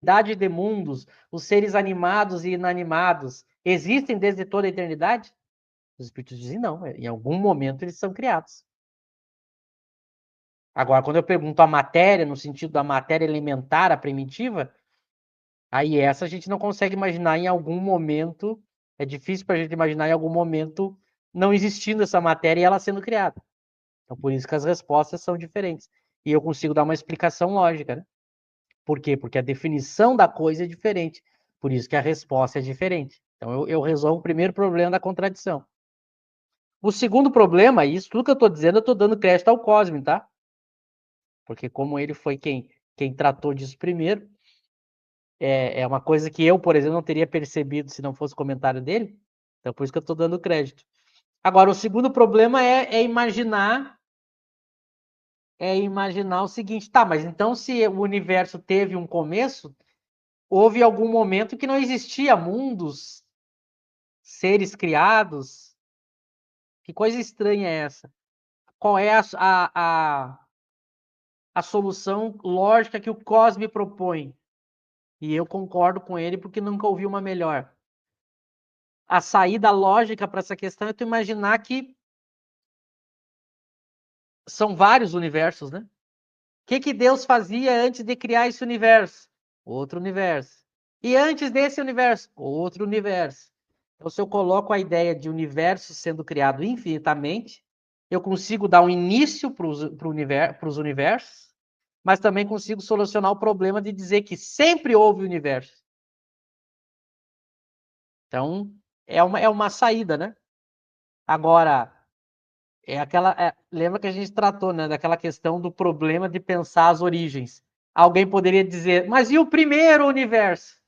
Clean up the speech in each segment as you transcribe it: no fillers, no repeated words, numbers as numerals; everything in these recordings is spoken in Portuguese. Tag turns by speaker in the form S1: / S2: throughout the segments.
S1: infinidade de mundos, os seres animados e inanimados, existem desde toda a eternidade? Os espíritos dizem não, em algum momento eles são criados. Agora, quando eu pergunto a matéria, no sentido da matéria elementar, a primitiva, aí essa a gente não consegue imaginar em algum momento, é difícil para a gente imaginar em algum momento não existindo essa matéria e ela sendo criada. Então, por isso que as respostas são diferentes. E eu consigo dar uma explicação lógica, né? Por quê? Porque a definição da coisa é diferente. Por isso que a resposta é diferente. Então, eu resolvo o primeiro problema da contradição. O segundo problema, isso tudo que eu estou dizendo, eu estou dando crédito ao Cosme, tá? Porque como ele foi quem tratou disso primeiro, é uma coisa que eu, por exemplo, não teria percebido se não fosse o comentário dele. Então, por isso que eu estou dando crédito. Agora, o segundo problema é imaginar o seguinte, tá, mas então se o universo teve um começo, houve algum momento que não existia mundos, seres criados? Que coisa estranha é essa? Qual é a solução lógica que o Cosme propõe? E eu concordo com ele porque nunca ouvi uma melhor. A saída lógica para essa questão é tu imaginar que são vários universos, né? O que Deus fazia antes de criar esse universo? Outro universo. E antes desse universo? Outro universo. Então, se eu coloco a ideia de universo sendo criado infinitamente, eu consigo dar um início para os universos, mas também consigo solucionar o problema de dizer que sempre houve universo. Então, é uma saída, né? Agora, lembra que a gente tratou, né, daquela questão do problema de pensar as origens. Alguém poderia dizer, mas e o primeiro universo?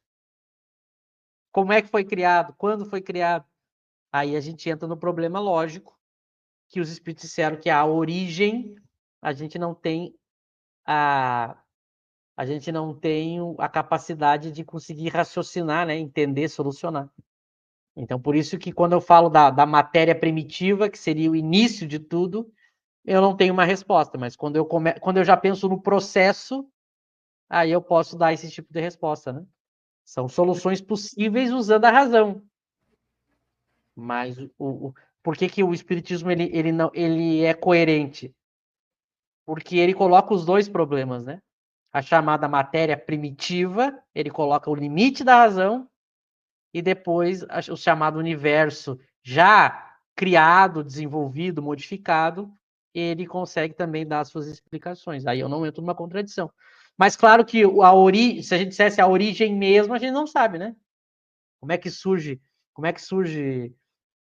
S1: Como é que foi criado? Quando foi criado? Aí a gente entra no problema lógico, que os espíritos disseram que a origem a gente não tem a gente não tem a capacidade de conseguir raciocinar, né, entender, solucionar. Então, por isso que quando eu falo da matéria primitiva, que seria o início de tudo, eu não tenho uma resposta, mas quando eu já penso no processo, aí eu posso dar esse tipo de resposta, né? São soluções possíveis usando a razão. Mas por que o espiritismo ele é coerente? Porque ele coloca os dois problemas, né? A chamada matéria primitiva, ele coloca o limite da razão, e depois o chamado universo já criado, desenvolvido, modificado, ele consegue também dar as suas explicações. Aí eu não entro numa contradição. Mas claro que se a gente dissesse a origem mesmo, a gente não sabe, né? Como é que surge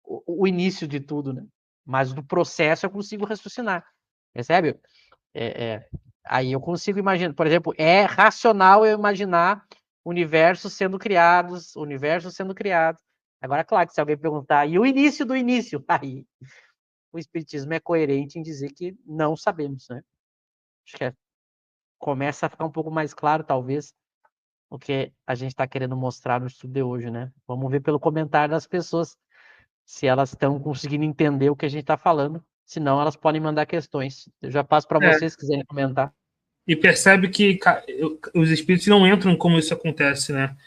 S1: o início de tudo, né? Mas do processo eu consigo raciocinar, percebe? É, é, aí eu consigo imaginar, por exemplo, é racional eu imaginar universos sendo criados, universos sendo criados. Agora, claro que se alguém perguntar, e o início do início? Aí o Espiritismo é coerente em dizer que não sabemos, né? Acho que começa a ficar um pouco mais claro, talvez, o que a gente está querendo mostrar no estudo de hoje, né? Vamos ver pelo comentário das pessoas se elas estão conseguindo entender o que a gente está falando. Se não, elas podem mandar questões. Eu já passo para vocês, se quiserem comentar.
S2: E percebe que os espíritos não entram como isso acontece, né?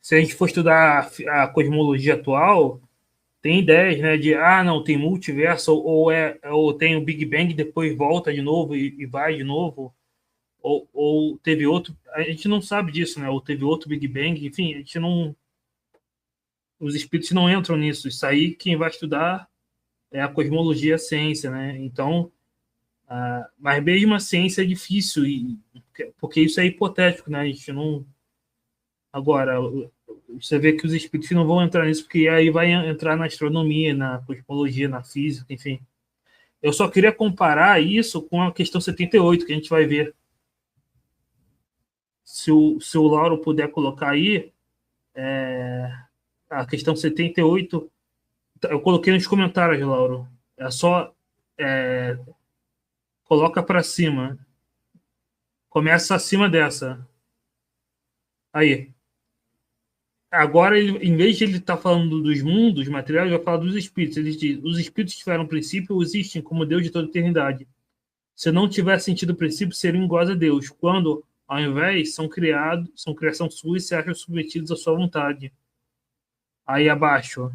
S2: Se a gente for estudar a cosmologia atual, tem ideias, né, de não, tem multiverso, ou tem o Big Bang, depois volta de novo e vai de novo, ou teve outro, a gente não sabe disso, né? Ou teve outro Big Bang, enfim, a gente não. Os espíritos não entram nisso. Isso aí, quem vai estudar é a cosmologia, a ciência, né? Então, mas mesmo a ciência é difícil, porque isso é hipotético, né? A gente não. Agora, você vê que os espíritos não vão entrar nisso, porque aí vai entrar na astronomia, na cosmologia, na física, enfim. Eu só queria comparar isso com a questão 78, que a gente vai ver. Se o Lauro puder colocar aí, a questão 78, eu coloquei nos comentários, Lauro. É só coloca para cima. Começa acima dessa. Aí. Agora, em vez de ele estar falando dos mundos materiais, ele vai falar dos espíritos. Ele diz: os espíritos tiveram princípio, existem como Deus de toda eternidade. Se não tivesse sentido o princípio, seriam iguais a Deus. Quando Ao invés, são criação sua e se acham submetidos à sua vontade. Aí abaixo,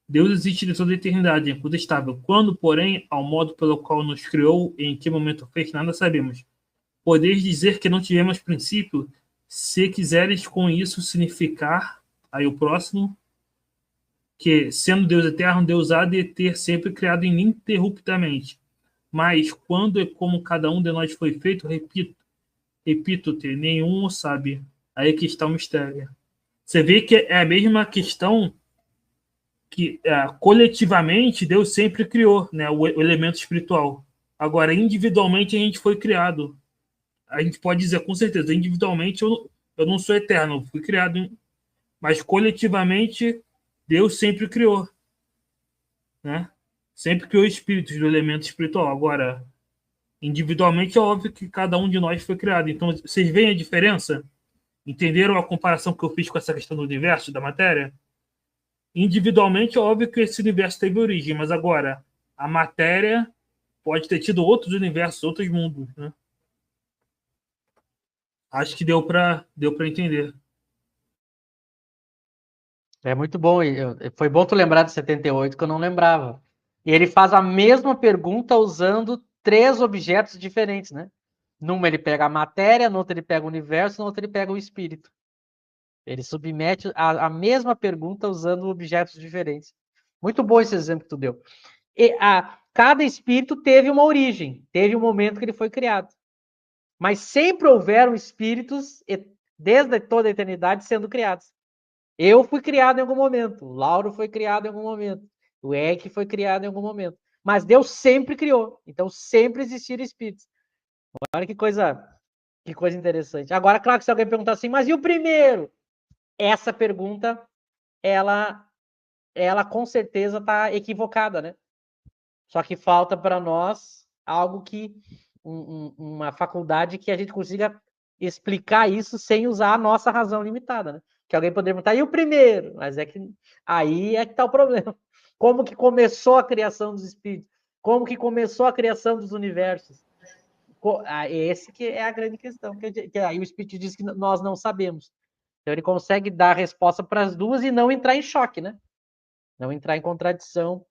S2: Deus existe de toda a eternidade, incontestável. Quando, porém, ao modo pelo qual nos criou e em que momento fez, nada sabemos. Podeis dizer que não tivemos princípio, se quiseres com isso significar, aí o próximo, que, sendo Deus eterno, Deus há de ter sempre criado ininterruptamente. Mas, quando e como cada um de nós foi feito, repito-te, nenhum o sabe. Aí que está o mistério. Você vê que é a mesma questão que coletivamente Deus sempre criou, né, o elemento espiritual. Agora, individualmente a gente foi criado. A gente pode dizer com certeza, individualmente eu não sou eterno, fui criado, mas coletivamente Deus sempre criou, né? Sempre criou espíritos do elemento espiritual. Agora, individualmente é óbvio que cada um de nós foi criado. Então, vocês veem a diferença? Entenderam a comparação que eu fiz com essa questão do universo, da matéria? Individualmente é óbvio que esse universo teve origem, mas agora a matéria pode ter tido outros universos, outros mundos, né? Acho que deu para entender.
S1: É muito bom. Foi bom tu lembrar de 78, que eu não lembrava. E ele faz a mesma pergunta usando 3 objetos diferentes, né? Numa ele pega a matéria, no outro ele pega o universo, no outro ele pega o espírito. Ele submete a mesma pergunta usando objetos diferentes. Muito bom esse exemplo que tu deu. Cada espírito teve uma origem, teve um momento que ele foi criado. Mas sempre houveram espíritos, desde toda a eternidade, sendo criados. Eu fui criado em algum momento, o Lauro foi criado em algum momento, o Eck foi criado em algum momento. Mas Deus sempre criou, então sempre existiram espíritos. Olha que coisa interessante. Agora, claro que se alguém perguntar assim, mas e o primeiro? Essa pergunta, ela com certeza está equivocada, né? Só que falta para nós algo que uma faculdade que a gente consiga explicar isso sem usar a nossa razão limitada, né? Que alguém poderia perguntar, e o primeiro? Mas é que aí é que está o problema. Como que começou a criação dos espíritos? Como que começou a criação dos universos? Esse que é a grande questão, que aí o espírito diz que nós não sabemos. Então ele consegue dar a resposta para as duas e não entrar em choque, né? Não entrar em contradição.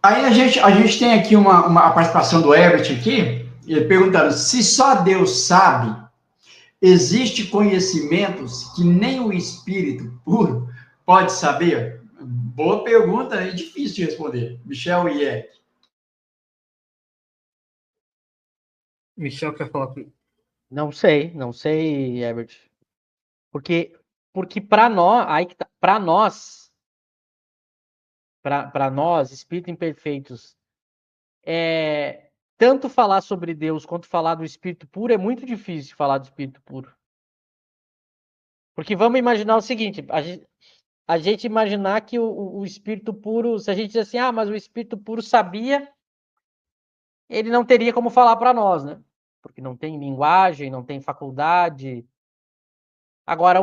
S3: Aí a gente tem aqui uma participação do Herbert aqui, ele perguntando, se só Deus sabe, existe conhecimentos que nem o espírito puro pode saber? Boa pergunta, é difícil de responder. Michel Ieck.
S2: Michel quer falar comigo.
S1: Não sei, Herbert. Porque para nós, aí que tá, para nós, espíritos imperfeitos, tanto falar sobre Deus quanto falar do espírito puro é muito difícil falar do espírito puro. Porque vamos imaginar o seguinte, a gente imaginar que o espírito puro, se a gente diz assim, mas o espírito puro sabia, ele não teria como falar para nós, né? Porque não tem linguagem, não tem faculdade. Agora,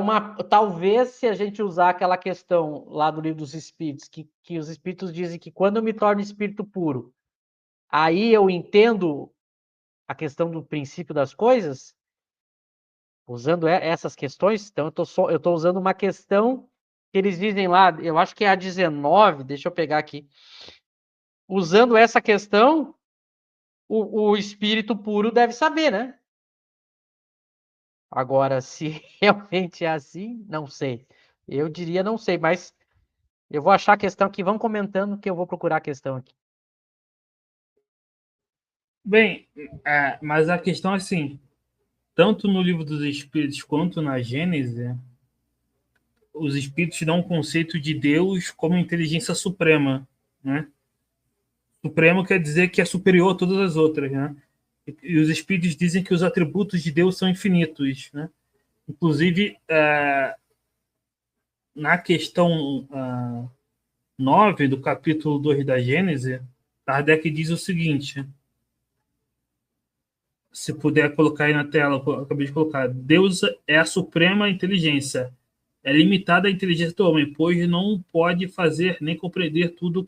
S1: talvez se a gente usar aquela questão lá do livro dos Espíritos, que os Espíritos dizem que quando eu me torno espírito puro, aí eu entendo a questão do princípio das coisas, usando essas questões, então eu estou usando uma questão que eles dizem lá, eu acho que é a 19, deixa eu pegar aqui. Usando essa questão, o espírito puro deve saber, né? Agora, se realmente é assim, não sei. Eu diria não sei, mas eu vou achar a questão aqui, vão comentando que eu vou procurar a questão aqui.
S2: Bem, mas a questão é assim, tanto no livro dos Espíritos quanto na Gênese, os Espíritos dão um conceito de Deus como inteligência suprema, né? Supremo quer dizer que é superior a todas as outras, né? E os Espíritos dizem que os atributos de Deus são infinitos, né? Inclusive, na questão 9 do capítulo 2 da Gênese, Kardec diz o seguinte, se puder colocar aí na tela, eu acabei de colocar, Deus é a suprema inteligência, é limitada a inteligência do homem, pois não pode fazer nem compreender tudo